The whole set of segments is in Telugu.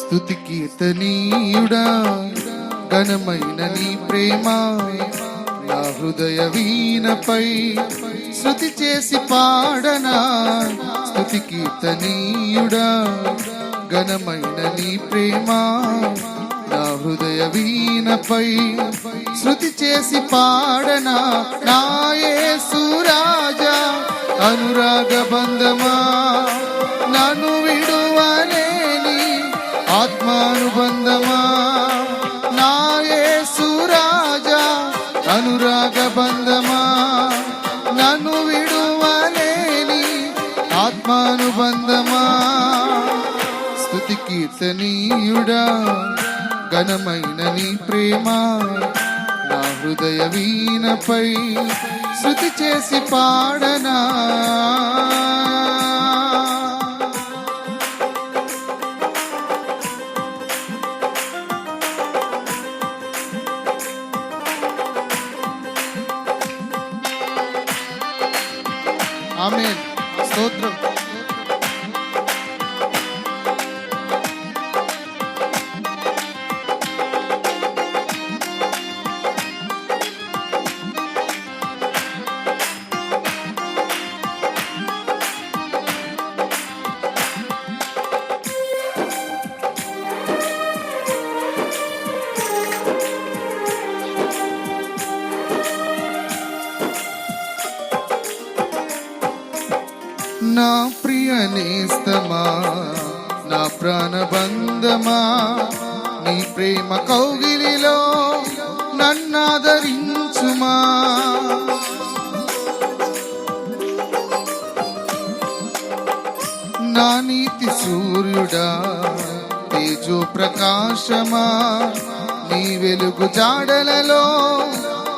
స్తుతి కీర్తనీయుడా ఘనమైన నీ ప్రేమ నా హృదయ వీణపై శృతి చేసి పాడనా. స్తుతి కీర్తనీయుడా ఘనమైన నీ ప్రేమ నా హృదయ వీణపై శృతి చేసి పాడనా. నా యేసు రాజా అనురాగ బంధమా నన్ను విడువలేని ఆత్మానుబంధమా. నా యేసు రాజా అనురాగ బంధమా నన్ను విడువలేని ఆత్మానుబంధమా. స్తుతి కీర్తనీయుడా ఘనమైన నీ ప్రేమ నా హృదయ వీణపై శృతి చేసి పాడనా. ఆమేన్. స్తోత్రం. నా ప్రియ నేస్తమా నా ప్రాణబంధమా నీ ప్రేమ కౌగిలిలో నన్నాదరించుమా. నా నీతి సూర్యుడా తేజో ప్రకాశమా నీ వెలుగు జాడలలో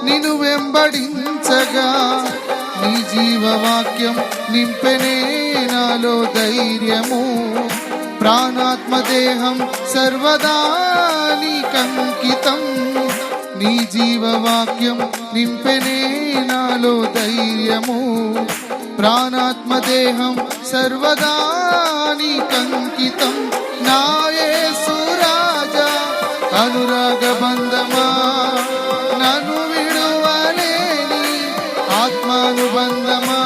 నిన్ను వెంబడించగా నీ జీవవాక్యం నింపెనే నాలో ధైర్యము. ప్రాణాత్మ దేహం సర్వదా నీకంకితం. నీ జీవవాక్యం నింపెనే నాలో ధైర్యము. ప్రాణాత్మ దేహం సర్వదా నీకంకితం. నా యేసు రాజా అనురాగ బంధమా నన్ను విడువలేని ఆత్మానుబంధమా.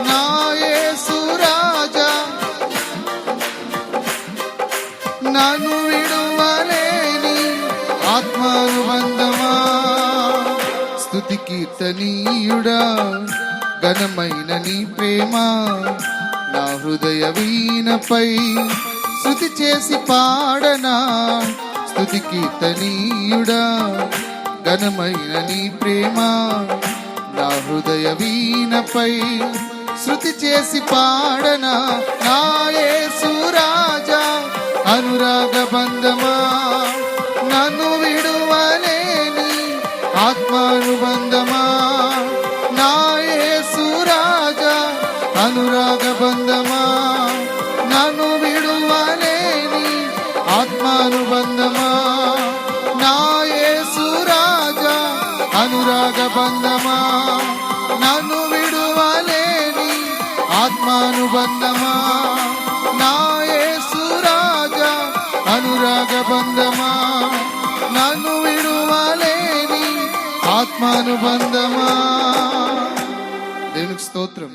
నా యేసు రాజా నన్ను విడువలేని ఆత్మానుబంధమా. స్తుతి కీర్తనీయుడా ఘనమైన నీ ప్రేమ నా హృదయ వీణపై శృతి చేసి పాడనా. స్తుతి కీర్తనీయుడా ఘనమైన నీ ప్రేమ నా హృదయ వీణపై శృతి చేసి పాడనా. నా యేసు రాజా అనురాగ బంధమా నన్ను విడువలేని ఆత్మానుబంధమా. నా యేసు రాజా అనురాగ బంధమా నన్ను విడువలేని ఆత్మానుబంధమా. నా యేసు రాజా అనురాగ బంధమా నన్ను విడువలేని ఆత్మానుబంధమా. నా యేసు రాజా అనురాగ బంధమా నన్ను విడువలేని ఆత్మానుబంధమా. దేవునికి స్తోత్రం.